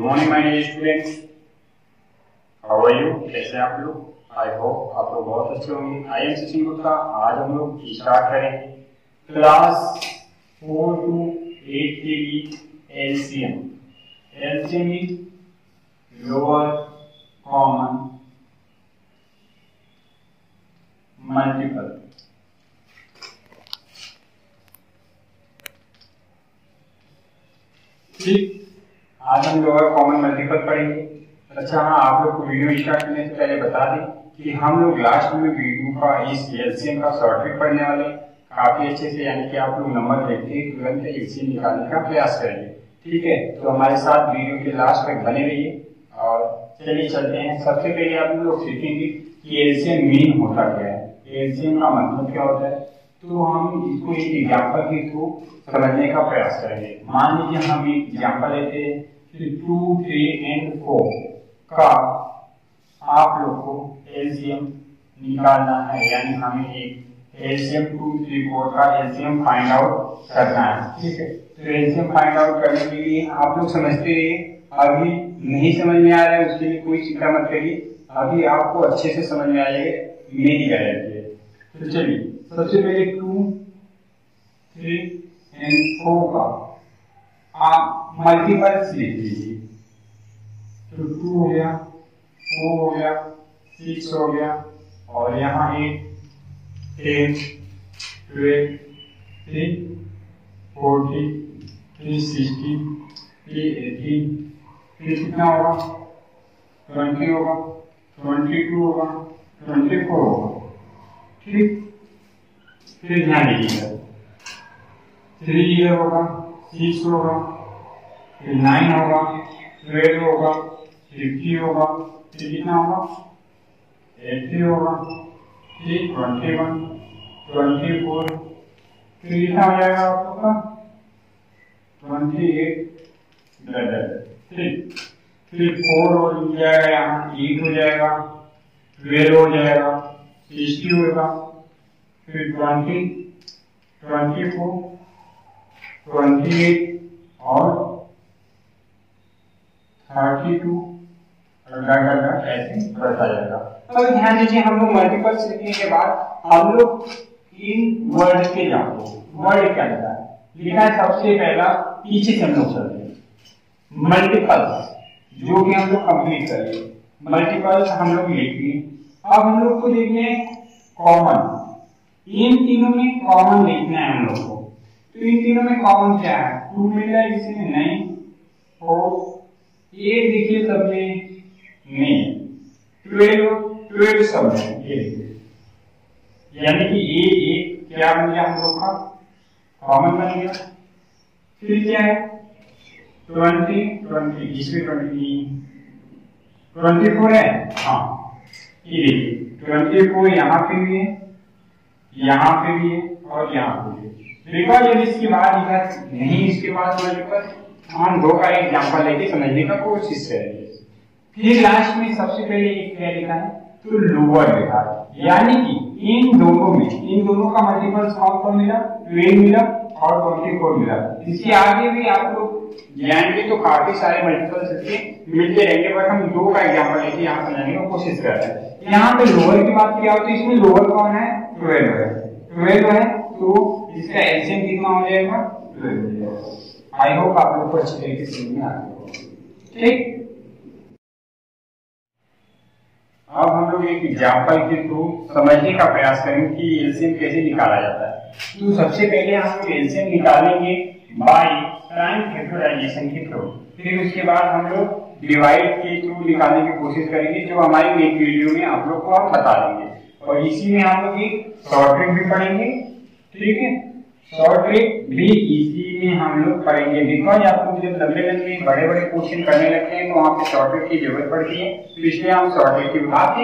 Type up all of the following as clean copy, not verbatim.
Morning my dear students, how are you? कैसे आप लोग? आई होप आप लोग बहुत अच्छे होंगे। I am Sachin Gupta. आज हम लोग स्टार्ट करेंगे क्लास 4 to 8 के लिए LCM. LCM is lower common multiple. ठीक, आज हम लोअर कॉमन मल्टीपल पढ़ेंगे। अच्छा हाँ, आप लोग को वीडियो स्टार्ट करने से पहले बता दें कि हम लोग लास्ट में वीडियो का इस एलसीएम का शॉर्ट ट्रिक पढ़ने वाले काफी अच्छे से, यानी कि आप लोग नंबर देखते ही तुरंत एलसीएम निकालने का प्रयास करेंगे। ठीक है, तो हमारे साथ वीडियो के लास्ट तक बने रहिए। और चलिए चलते हैं। सबसे पहले आप लोग सीखेंगे कि एलसीएम मीन होता क्या है, एलसीएम का मतलब क्या होता है। तो हम इसको एक एग्जाम्पल के थ्रू समझने का प्रयास करेंगे। मान लीजिए हम एक एग्जाम्पल लेते हैं कि 2, 3 and 4 का आप लोग को एलसीएम निकालना है, यानी हमें एक एलसीएम 2, 3, 4 का एलसीएम फाइंड आउट करना है। ठीक है, तो एलसीएम फाइंड आउट करने के लिए आप लोग समझते रहिए। अभी नहीं समझ में आ रहा है उसके लिए कोई चिंता मत करिए, अभी आपको अच्छे से समझ में आ जाएगा, मेरी गारंटी है। तो चलिए सबसे पहले 2, 3 and 4 का आप मल्टीपल्स लिख लीजिए। तो 2 हो गया, 4 हो गया, 6 हो गया, और यहाँ 8, 10, 12, 3, 40, 3, 60, 3, 18, फिर कितना होगा? 20 होगा, 22 होगा, 24 होगा। ठीक, फिर ध्यान दीजिएगा 3 ये होगा, 6 होगा, फिर 9 होगा, 12 होगा, 50 होगा, फिर कितना होगा? 80 होगा, फिर 21, 24, फिर कितना हो जाएगा आप लोग का? 28, ठीक, फिर 4 हो जाएगा, यहाँ 8 हो जाएगा, 12 हो जाएगा, 60 होगा, फिर 20, 24, 28 और 32 ऐसे बढ़ता जाएगा। अब ध्यान दीजिए, हम लोग मल्टीपल्स लिखने के बाद हम लोग इन वर्ड के जाओ। वर्ड क्या लिखा है? लिखा है सबसे पहला, पीछे से हम लोग चलते हैं मल्टीपल्स, जो कि हम लोग कंप्लीट करेंगे। मल्टीपल्स हम लोग लिख लिए। अब हम लोग को देखना है कॉमन, इन तीनों में कॉमन लिखना है हम लोग को। तो इन तीनों में कॉमन क्या है? 2 मिल रहा है इसमें, नहीं, 4, 8 देखिए सब में नहीं, 12 सब में, ये यानी कि ये क्या बन गया हम लोग का? कॉमन बन गया। फिर क्या है? 20, इसमें 24 है। हाँ, ये देखिए 24 यहाँ पे भी है, यहाँ पे भी है, और यहाँ पे भी है। बिकॉज यदि इसके बाद लिखा नहीं, इसके बाद हम 2 का एग्जाम्पल लेके समझने का कोशिश करेंगे। फिर लास्ट में सबसे पहले एक क्या लिखा है? तो लोअर लिखा है, यानी कि इन दोनों का मल्टीपल्स कौन कौन मिला? 12 मिला और 24 मिला। इसके आगे भी आप लोग जाएंगे तो काफी सारे मल्टीपल्स मिलते रहेंगे, बट हम 2 का एग्जाम्पल लेके यहाँ समझने की कोशिश कर रहे हैं। यहाँ पे लोअर की बात क्या होती है? इसमें लोअर कौन है? 12 है, तो इसका एलसीएम कितना हो जाएगा? 12। आई होप आप लोग को अच्छी तरीके से समझ में आ गया। ठीक, अब हम लोग एक एग्जाम्पल के थ्रू समझने का प्रयास करेंगे कि एलसीएम कैसे निकाला जाता है। तो सबसे पहले हम लोग एलसीएम निकालेंगे बाय प्राइम फैक्टराइजेशन के थ्रू। फिर उसके बाद हम लोग डिवाइड के थ्रू निकालने की कोशिश करेंगे, जो हमारी एक वीडियो में आप लोग को हम बता देंगे। और इसी में हम लोग एक शॉर्ट ट्रिक भी पढ़ेंगे। ठीक है, शॉर्ट ट्रिक भी इसी में हम लोग पढ़ेंगे, बिकॉज आप लोग जब लंबे बड़े क्वेश्चन करने लगते हैं तो वहाँ पे शॉर्ट ट्रिक की जरूरत पड़ती है, तो इसलिए हम शॉर्ट ट्रिक की बात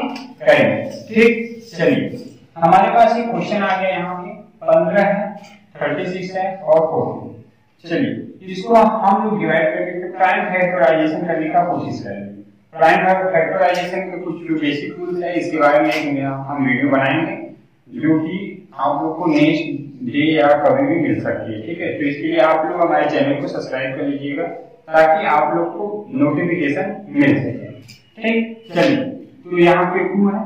करेंगे। ठीक, चलिए हमारे पास ये क्वेश्चन आ गया, यहाँ पे 15 है, 36 है और 40। चलिए इसको हम लोग डिवाइड करके प्राइम फैक्टराइजेशन करने का कोशिश करेंगे। प्राइम फैक्टराइजेशन के कुछ जो बेसिक रूल्स है, इसके बारे में हम वीडियो बनाएंगे, जो कि आप लोग को नेक्स्ट डे या कभी भी मिल सकती है। ठीक है, तो इसके लिए आप लोग हमारे चैनल को सब्सक्राइब कर लीजिएगा ताकि आप लोग को नोटिफिकेशन मिल सके। ठीक, चलिए तो यहाँ पे 2 है,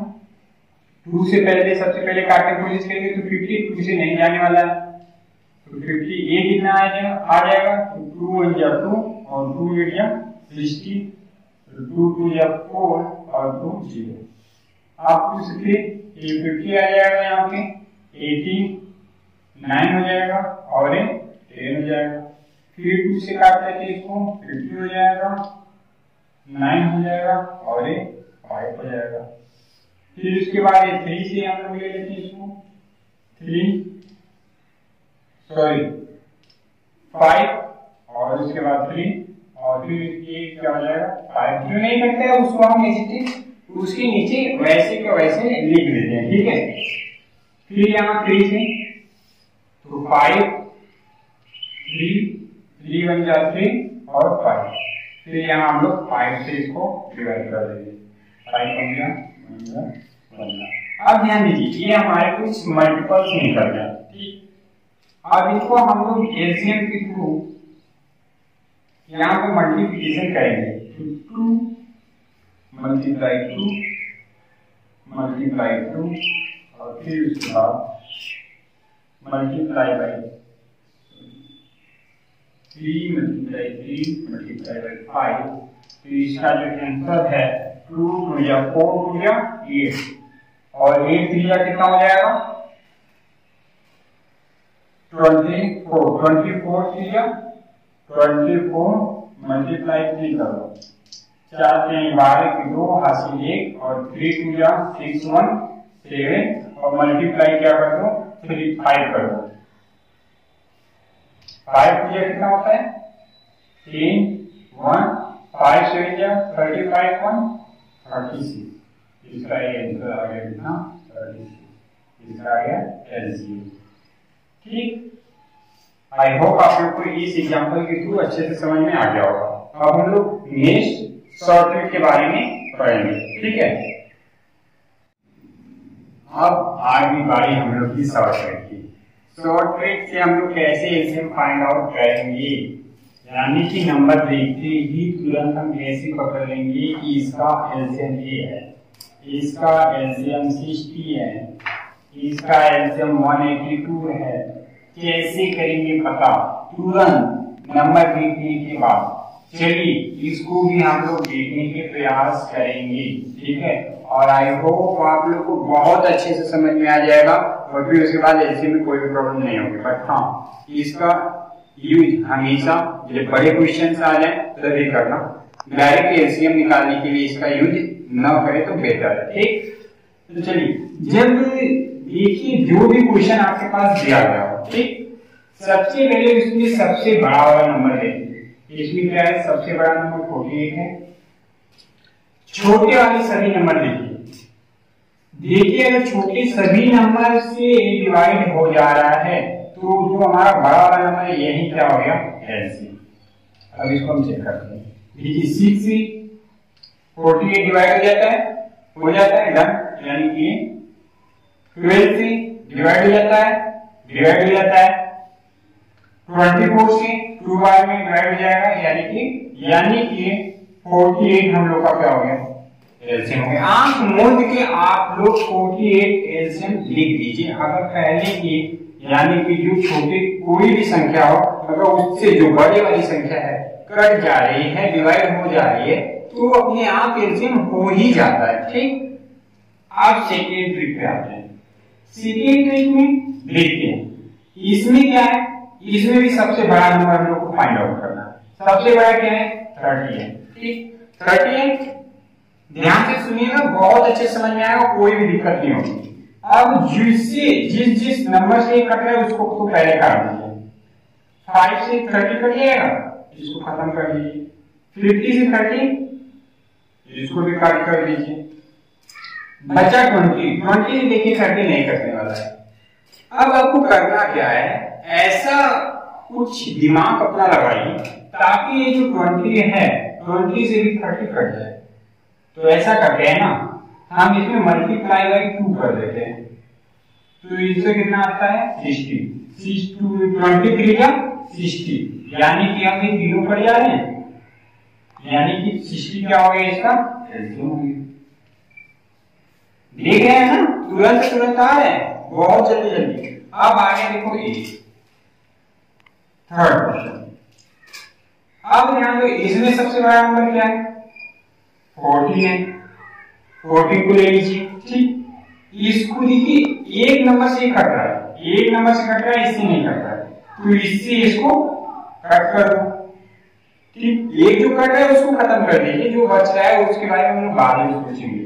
2 से पहले सबसे पहले काटने की कोशिश करेंगे तो 52 से नहीं जाने वाला है, तो 58 कितना आ जाएगा, तो 2 1 जा 2 और 2 8 जा 60, 2 2 जा 4 और 2 0। आप फिर ये 50 आ जाएगा, यहाँ पे 89 हो जाएगा और 10 हो जाएगा। फिर 2 से काट लेते इसको, 50 हो जाएगा, 9 हो जाएगा और 5 हो जाएगा। फिर उसके बाद ये 3 से हम लोग ले लेते हैं इसको, 5 और उसके बाद 3 और फिर ये क्या हो जाएगा 5। जो नहीं करते हैं उसको हम उसके नीचे वैसे के वैसे लिख देते हैं। ठीक है, फिर यहाँ 3 से तो 5 3 1 जा 3 और 5, फिर यहाँ हम लोग 5 से इसको डिवाइड कर देंगे, 5 1 जा 1। अब ध्यान दीजिए ये हमारे कुछ मल्टीपल्स निकल गया। ठीक, अब इनको हम लोग एलसीएम के थ्रू यहाँ पे मल्टीप्लिकेशन करेंगे, 2 मल्टीप्लाई 2 मल्टीप्लाई 2 और फिर उसके बाद multiply by 3 multiply 3 multiply by 5। तो इसका जो आंसर है 2 2 या 4 2 या 8 और 8 3 या कितना हो जाएगा 24 3 या 24 मल्टीप्लाई 3 कर लो, 4 3 12 की 2 हासिल 1 और 3 2 या 6 1 7 और मल्टीप्लाई क्या कर दो 3 5 कर दो। 5 2 या कितना होता है 3 1 5 7 या 35 1 36। इसका आंसर आ गया कितना 36, इसका आ गया एलसीएम। ठीक, आई होप आप लोग को इस एग्जांपल के थ्रू अच्छे से समझ में आ गया होगा। अब हम लोग नेक्स्ट शॉर्ट ट्रिक के बारे में पढ़ेंगे। ठीक है, अब आगे बारी हम लोग की शॉर्ट ट्रिक की। शॉर्ट ट्रिक से हम लोग कैसे एलसीएम फाइंड आउट करेंगे, यानी कि नंबर देखते ही तुरंत हम ऐसे पकड़ लेंगे कि इसका एलसीएम ये है, इसका एलसीएम 60 है, इसका एलसीएम 182 है। कैसे करेंगे पता, तुरंत नंबर देखने के बाद। चलिए इसको भी हम लोग देखने के प्रयास करेंगे। ठीक है, और आई होप आप लोग को बहुत अच्छे से समझ में आ जाएगा और फिर उसके बाद एलसीएम में कोई भी प्रॉब्लम नहीं होगी। बट हाँ, इसका यूज हमेशा जब बड़े क्वेश्चन आ जाए तभी करना, डायरेक्ट एलसीएम निकालने के लिए इसका यूज न करे तो बेहतर है। ठीक, तो चलिए जब देखिए जो भी क्वेश्चन आपके पास दिया गया हो, ठीक, सबसे पहले इसमें सबसे बड़ा वाला नंबर देखिए। इसमें क्या है, सबसे बड़ा नंबर 48 है। छोटे वाले सभी नंबर देखिए अगर छोटे सभी नंबर से डिवाइड हो जा रहा है तो जो हमारा बड़ा वाला नंबर है यही क्या हो गया एलसीएम। अब इसको हम चेक करते हैं। देखिए 6 से 48 डिवाइड हो जाता है डन, यानी कि 12 से डिवाइड हो जाता है 24 से 2 बार में डिवाइड हो जाएगा, यानी कि 48 हम लोग का क्या हो गया एलसीएम हो गया। आंख मूंद के आप लोग 48 एलसीएम लिख दीजिए। अगर पहले की यानी कि जो छोटे कोई भी संख्या हो अगर उससे जो बड़े वाली संख्या है कट जा रही है डिवाइड हो जा रही है तो अपने आप एलसीएम हो ही जाता है। ठीक, अब सेकेंड ट्रिक पे आते हैं। सेकेंड ट्रिक में देखते हैं इसमें क्या है, इसमें भी सबसे बड़ा नंबर हम लोग को फाइंड आउट करना है। सबसे बड़ा क्या है 30 है। ठीक, 30 है, ध्यान से सुनिएगा, बहुत अच्छे समझ में आएगा, कोई भी दिक्कत नहीं होगी। अब जिस नंबर से कट रहा है उसको तो पहले काट दीजिए। 5 से 30 कट जाएगा, इसको खत्म कर दीजिए। 50 से 30 इसको भी काट कर दीजिए। बचा 20 से देखिए 30 नहीं कटने वाला है। अब आपको करना क्या है, ऐसा कुछ दिमाग अपना लगाइए ताकि ये जो 20 है 20 से भी 30 कट जाए। तो ऐसा करते हैं ना, हम इसमें मल्टीप्लाई बाई 2 कर देते हैं तो इससे कितना आता है 60। 23 का 60, यानी कि हम ये तीनों कट जा रहे हैं यानी कि 60 क्या हो गया इसका एलसीएम हो गया। देख रहे हैं ना, तुरंत आ रहे हैं, बहुत जल्दी जल्दी। अब आगे देखो ए, थर्ड क्वेश्चन। अब ध्यान दो, इसमें सबसे बड़ा नंबर क्या है 14 है, 14 को ले लीजिए। ठीक, इसको देखिए एक नंबर से कट रहा है, एक नंबर से कट रहा है, इससे नहीं कट रहा है, तो इससे इसको कट कर दो। ठीक, एक जो कट रहा है उसको खत्म कर दीजिए, जो बच रहा है उसके बारे में हम लोग बाद में सोचेंगे।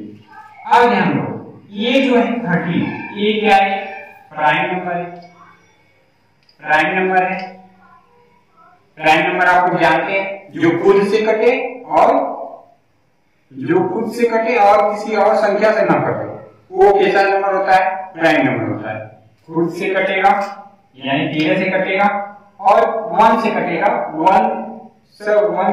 अब ध्यान दो, ये जो है 13, ये क्या है प्राइम नंबर है, प्राइम नंबर है। प्राइम नंबर आपको जानते हैं, जो खुद से कटे और किसी और संख्या से ना कटे, वो कैसा नंबर होता है प्राइम नंबर होता है। खुद से कटेगा यानी 13 से कटेगा, और 1 से कटेगा, 1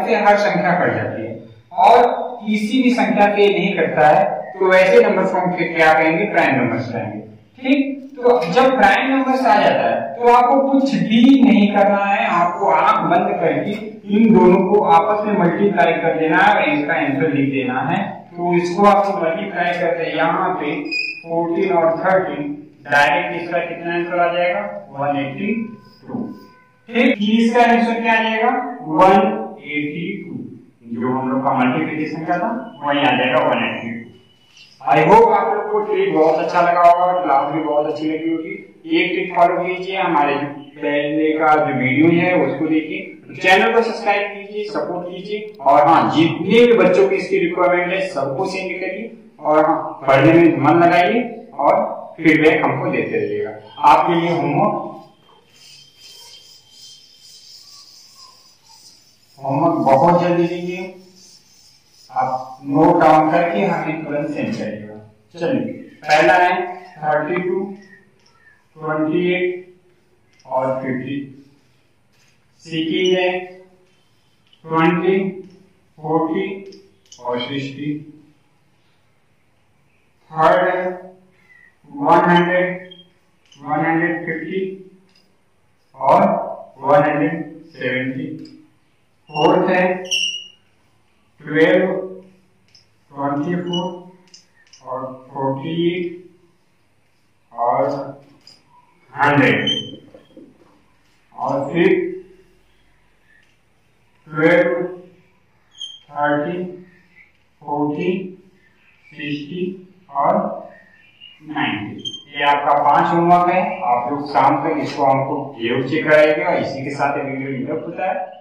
से हर संख्या कट जाती है, और किसी भी संख्या से नहीं कटता है, तो वैसे नंबर फॉर्म के क्या कहेंगे प्राइम नंबर्स कहेंगे। ठीक, तो जब प्राइम नंबर्स आ जाता है तो आपको कुछ भी नहीं करना है, आपको आंख बंद करके इन दोनों को आपस में मल्टीप्लाई कर देना है और इसका आंसर लिख देना है। तो इसको आपको मल्टीप्लाई करते हैं, यहाँ पे 14 और 13, डायरेक्ट इसका कितना आंसर आ जाएगा 182। ठीक, इसका आंसर क्या आ जाएगा 182, जो हम लोग का मल्टीप्लिकेशन का था वही आ जाएगा 182। आई होप आप लोग को ट्रिक बहुत अच्छा लगा होगा, क्लास भी बहुत अच्छी लगी होगी। एक ट्रिक फॉलो कीजिए, हमारे जो पहले का जो वीडियो है उसको देखिए, चैनल को सब्सक्राइब कीजिए, सपोर्ट कीजिए, और हाँ जितने भी बच्चों की इसकी रिक्वायरमेंट है सबको सेंड करिए, और हाँ पढ़ने में मन लगाइए और फीडबैक हमको देते रहिएगा। आपके लिए होमवर्क बहुत जल्दी दीजिए, आप नोट डाउन करके हमें तुरंत सेंड करिएगा। चलिए, पहला है 32, 28 और 50। सेकेंड है 20, 40 और 60। थर्ड है 100, 150 और 170। फोर्थ है 12, 24 और 48 और 100, और फिर 12, 30, 40, 60 और 90। ये आपका 5 होमवर्क है। आप लोग शाम तक इसको हमको जरूर चेक कराइएगा। इसी के साथ वीडियो इंटरप्ट होता है।